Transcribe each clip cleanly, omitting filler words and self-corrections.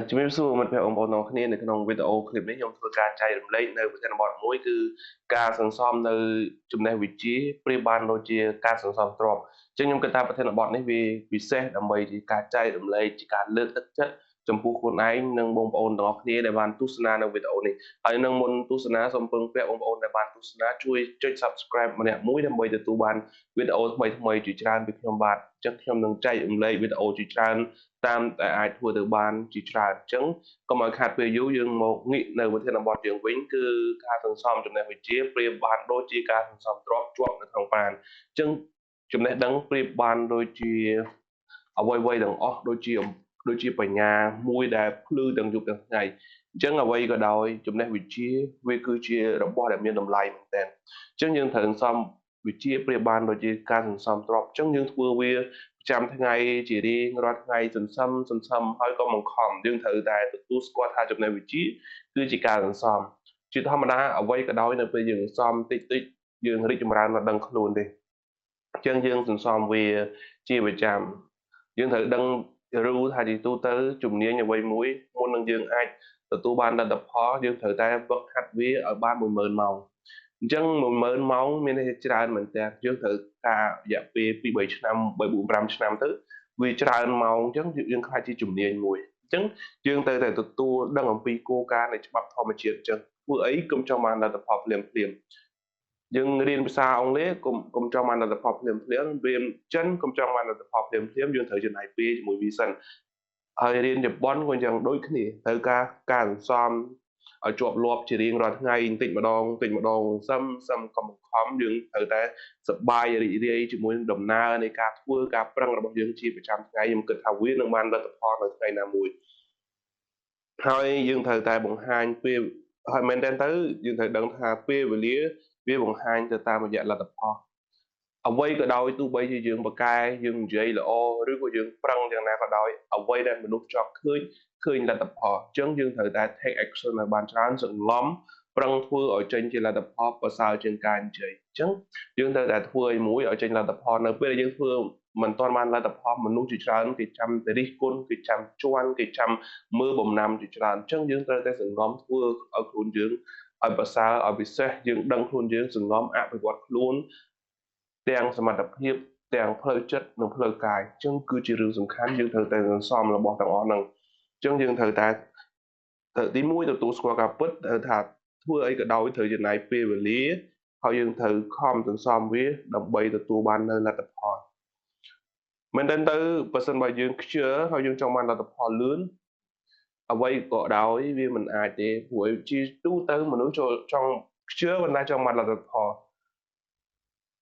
ជំរាបសួរមិត្តភក្តិបងប្អូនទាំងអស់គ្នានៅក្នុងវីដេអូឃ្លីបនេះខ្ញុំធ្វើការចែករំលែកនៅប្រធានបទមួយគឺការសន្សំនៅចំណេះវិជ្ជាប្រៀបបានដូចជាការសន្សំទ្រព្យអញ្ចឹងខ្ញុំគិតថាប្រធានបទនេះវាពិសេសដើម្បីជាការចែករំលែកជាការលើកទឹកចិត្តចំពោះខ្លួនឯងនិងបងប្អូនទាំងអស់គ្នាដែលបានទស្សនានៅវីដេអូនេះហើយនឹងមុនទស្សនាសូមពឹងពាក់បងប្អូនដែលបានទស្សនាជួយចុច Subscribe ម្នាក់មួយដើម្បីទទួលបានវីដេអូថ្មីៗជាច្រើនពីខ្ញុំបាទអញ្ចឹងខ្ញុំនឹងចែករំលែកវីដេអូជាច្រើនតាមតែអាចធ្វើទៅបានជាច្រើនអញ្ចឹងកុំឲ្យខាតពេលយូរយើងមកងាកនៅប្រធានបទយើងវិញគឺការសន្សំចំណេះវិជ្ជាប្រៀបបានដូចជាការសន្សំទ្រព្យជាប់នៅក្នុងប្រាណអញ្ចឹងចំណេះដឹងប្រៀបបានដូចជាអ្វីៗទាំងអស់ដូចជាបញ្ញាមួយដែលភ្លឺទាំងយប់ទាំងថ្ងៃអញ្ចឹងអ្វីក៏ដោយចំណេះវិជ្ជាវាគឺជារបស់ដែលមានតម្លៃមែនទែនអញ្ចឹងយើងត្រូវសន្សំវិជ្ជាប្រៀបបានដូចជាការសន្សំទ្រព្យអញ្ចឹងយើងធ្វើវាប្រចាំថ្ងៃជារៀងរាល់ថ្ងៃសន្សំហើយក៏បង្ខំយើងត្រូវតែទទួលស្គាល់ថាចំណេះវិជ្ជាគឺជាការសន្សំជាធម្មតាអ្វីក៏ដោយនៅពេលយើងសន្សំតិចតិចយើងរីកចម្រើនមកដឹងខ្លួនទេអញ្ចឹងយើងសន្សំវាជាប្រចាំយើងត្រូវដឹងរូលថាជាទូទៅជំនាញអ្វីមួយមុននឹងយើងអាចទទួលបានលទ្ធផលយើងត្រូវតែហ្វឹកហាត់វាឲ្យបាន10000ម៉ោងអញ្ចឹង10000ម៉ោងមានន័យថាច្រើនមែនតើយើងត្រូវការរយៈពេល2 3ឆ្នាំ3 4 5ឆ្នាំទៅវាច្រើនម៉ោងអញ្ចឹងយើងខ្លាចជាជំនាញមួយអញ្ចឹងយើងត្រូវតែទទួលដឹងអំពីគោលការណ៍នៃច្បាប់ធម្មជាតិអញ្ចឹងធ្វើអីកុំចង់បានលទ្ធផលភ្លាមៗយើងរៀនភាសាអង់គ្លេសកុំចង់បានលទ្ធផលភ្លាមៗរៀនចិនកុំចង់បានលទ្ធផលភ្លាមៗយើងត្រូវចំណាយពេលជាមួយវាសិនហើយរៀនជប៉ុនក៏យ៉ាងដូចគ្នាត្រូវការសន្សំឲ្យជាប់លាប់ជារៀងរាល់ថ្ងៃបន្តិចម្ដងបន្តិចម្ដងសឹមកុំបង្ខំយើងត្រូវតែសប្បាយរីករាយជាមួយនឹងដំណើរនៃការធ្វើការប្រឹងរបស់យើងជាប្រចាំថ្ងៃខ្ញុំគិតថាវានឹងបានលទ្ធផលនៅថ្ងៃណាមួយហើយយើងត្រូវតែបង្ហាញពេលហើយមែនតើទៅយើងត្រូវដឹងថាពេលវេលាវាបង្ហាញទៅតាមរយៈលទ្ធផលអ្វីក៏ដោយទោះបីជាយើងប្រកែយើងនិយាយល្អឬក៏យើងប្រឹងយ៉ាងណាក៏ដោយអ្វីដែលមនុស្សចង់ឃើញលទ្ធផលអញ្ចឹងយើងត្រូវតែ take action ឲ្យបានច្រើនសន្លំប្រឹងធ្វើឲ្យចេញជាលទ្ធផលប្រសើរជាងការនិយាយអញ្ចឹងយើងត្រូវតែធ្វើឲ្យមួយឲ្យចេញលទ្ធផលនៅពេលដែលយើងធ្វើមិនទាន់បានលទ្ធផលមនុស្សជាច្រើនគេចាំតែរិះគន់គេចាំជន់គេចាំមើលបំណាំជាច្រើនអញ្ចឹងយើងត្រូវតែសង្ងំធ្វើឲ្យខ្លួនយើងឲ្យប្រសើរឲ្យពិសេសយើងដឹងខ្លួនយើងសង្ងំអភិវឌ្ឍខ្លួនទាំងសមត្ថភាពទាំងផ្លូវចិត្តនិងផ្លូវកាយអញ្ចឹងគឺជារឿងសំខាន់យើងត្រូវតែសន្សំរបស់ទាំងអស់ហ្នឹងអញ្ចឹងយើងត្រូវតែទី1ទទួលស្គាល់ការពិតថាធ្វើអីក៏ដោយត្រូវចំណាយពេលវេលាហើយយើងត្រូវខំសន្សំវាដើម្បីទទួលបាននូវលទ្ធផលមែនទែនទៅបើសិនបើយើងខ្ជិលហើយយើងចង់បានលទ្ធផលលឿនអ្វីក៏ដោយវាមិនអាចទេព្រោះជាទូទៅមនុស្សចូលចង់ខ្ជិលប៉ុន្តែចង់បានលទ្ធផល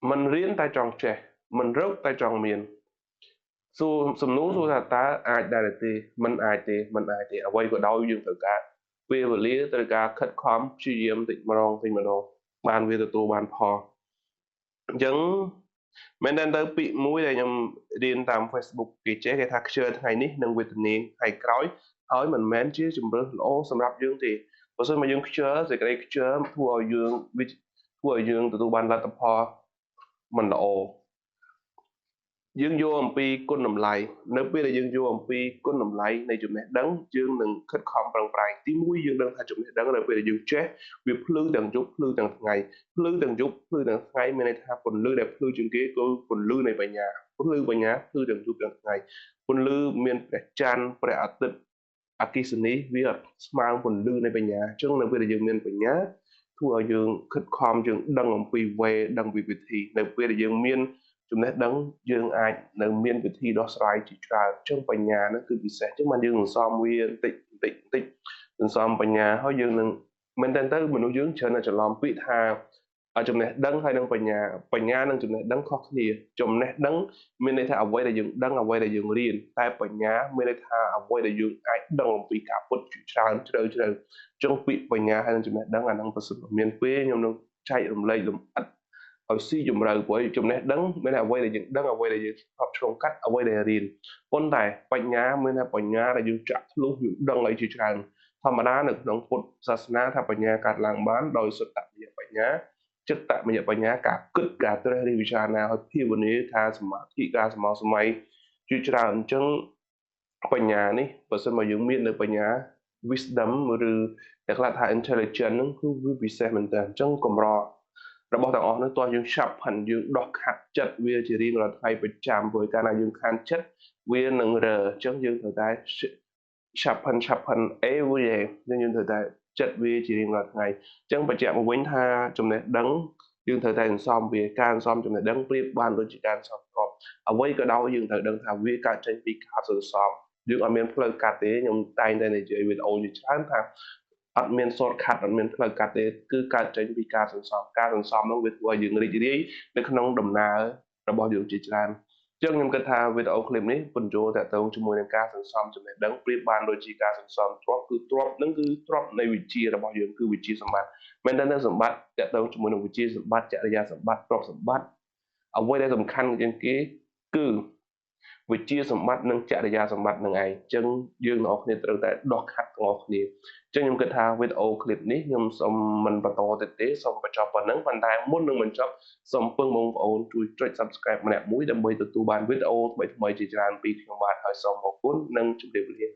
មិនរៀនតែចង់ចេះមិនរកតែចង់មានសួរសំណួរសួរថាតើអាចដែរទេមិនអាចទេអ្វីក៏ដោយយើងត្រូវការពេលវេលាត្រូវការខិតខំព្យាយាមតិចម្ដងបានវាទទួលបានផលអញ្ចឹងមែនទែនទៅពាក្យមួយដែលខ្ញុំរៀនតាម Facebook គេចេះគេថាខ្ជិលថ្ងៃនេះនឹងវេទនាថ្ងៃក្រោយហើយមិនមែនជាជម្រើសល្អសម្រាប់យើងទេបើសិនមកយើងខ្ជិលសេចក្តីខ្ជិលធ្វើឲ្យយើងទទួលបានលទ្ធផលមិនល្អយើងយល់អំពីគុណតម្លៃនៅពេលដែលយើងយល់អំពីគុណតម្លៃនៃចំណេះដឹងយើងនឹងខិតខំប្រឹងប្រែងទីមួយយើងដឹងថាចំណេះដឹងនៅពេលដែលយើងចេះវាភ្លឺទាំងយប់ភ្លឺទាំងថ្ងៃភ្លឺទាំងយប់ភ្លឺទាំងថ្ងៃមានន័យថាពន្លឺដែលភ្លឺជាងគេគឺពន្លឺនៃបញ្ញាពន្លឺបញ្ញាភ្លឺទាំងយប់ទាំងថ្ងៃពន្លឺមានព្រះច័ន្ទព្រះអាទិត្យអគ្គិសនីវាស្មើពន្លឺនៃបញ្ញាអញ្ចឹងនៅពេលដែលយើងមានបញ្ញាធ្វើឲ្យយើងខិតខំយើងដឹងអំពីវេដឹងពីវិធីនៅពេលដែលយើងមានចំណេះដឹងយើងអាចនៅមានវិធីដោះស្រាយជាច្រើនអញ្ចឹងបញ្ញាហ្នឹងគឺពិសេសអញ្ចឹងបានយើងសន្សំវាបន្តិចសន្សំបញ្ញាហើយយើងនឹងមែនតើទៅមនុស្សយើងច្រើនតែច្រឡំពាក្យថាចំណេះដឹងហើយនិងបញ្ញានិងចំណេះដឹងខុសគ្នាចំណេះដឹងមានន័យថាអ្វីដែលយើងដឹងអ្វីដែលយើងរៀនតែបញ្ញាមានន័យថាអ្វីដែលយើងអាចដឹងអំពីការពិតជាច្រើនជ្រៅអញ្ចឹងពាក្យបញ្ញាហើយនិងចំណេះដឹងអានឹងប្រសិនបើមានពេលខ្ញុំនឹងចែករំលែកលម្អិតឲ្យស៊ីជម្រៅព្រោះចំណេះដឹងមានអ្វីដែលយើងដឹងអ្វីដែលយើងធ្លាប់ឆ្លងកាត់អ្វីដែលរៀនប៉ុន្តែបញ្ញាមានថាបញ្ញាដែលយើងចាក់ធ្លុះយើងដឹងអីជាច្រើនធម្មតានៅក្នុងពុទ្ធសាសនាថាបញ្ញាកាត់ឡើងបានដោយសុត្តមយបញ្ញាចិត្តមយបញ្ញាការគិតការត្រេះរិះវិចារណាឲ្យភាវនាថាសមាធិការសម័យជាច្រើនអញ្ចឹង បញ្ញានេះបើសិនមកយើងមាននៅបញ្ញា wisdom ឬតែខ្លះថា intelligence ហ្នឹងគឺវាពិសេសមែនតើអញ្ចឹងកម្ររបស់ទាំងអស់នោះតោះយើងឆាប់ផាន់យើងដោះខាត់ចិត្តវាជារៀងរាល់ថ្ងៃប្រចាំព្រោះកាលណាយើងខានចិត្តវានឹងរើអញ្ចឹងយើងត្រូវតែ sharpen every day យើងត្រូវតែចិត្តវាជារៀងរាល់ថ្ងៃអញ្ចឹងបញ្ជាក់មកវិញថាចំណេះដឹងយើងត្រូវតែសន្សំវាការសន្សំចំណេះដឹងប្រៀបបានដូចជាការសន្សំទ្រព្យអ្វីក៏ដោយយើងត្រូវដឹងថាវាកើតចេញពីការសន្សំយើងអត់មានផ្លូវកាត់ទេខ្ញុំតែងតែនិយាយវីដេអូជាច្រើនថាអត់មាន shortcut អត់មានផ្លូវកាត់ទេគឺកើតចេញពីការសន្សំនោះវាធ្វើឲ្យយើងរីករាយនៅក្នុងដំណើររបស់យើងជាច្រើនអញ្ចឹងខ្ញុំគិតថាវីដេអូឃ្លីបនេះពន្យល់តាក់ទងជាមួយនឹងការសន្សំចំណេះដឹងប្រៀបបានដូចជាការសន្សំទ្រព្យគឺទ្រព្យនឹងគឺទ្រព្យនៃវិជ្ជារបស់យើងគឺវិជ្ជាសម្បត្តិមែនតើសម្បត្តិតាក់ទងជាមួយនឹងវិជ្ជាសម្បត្តិចរិយាសម្បត្តិទ្រព្យសម្បត្តិអ្វីដែលសំខាន់ជាងគេគឺវិជ្ជាសម្បត្តិនិងចរិយាសម្បត្តិនឹងឯងអញ្ចឹងយើងទាំងអស់គ្នាត្រូវតែដោះខាត់ទាំងអស់គ្នាអញ្ចឹងខ្ញុំគិតថាវីដេអូឃ្លីបនេះខ្ញុំសូមមិនបន្តទៀតទេសូមបញ្ចប់ប៉ុណ្ណឹងប៉ុន្តែមុននឹងបញ្ចប់សូមពឹងបងប្អូនជួយចុច Subscribe ម្នាក់មួយដើម្បីទទួលបានវីដេអូថ្មីៗជាច្រើនពីខ្ញុំបាទហើយសូមអរគុណនិងជម្រាបលា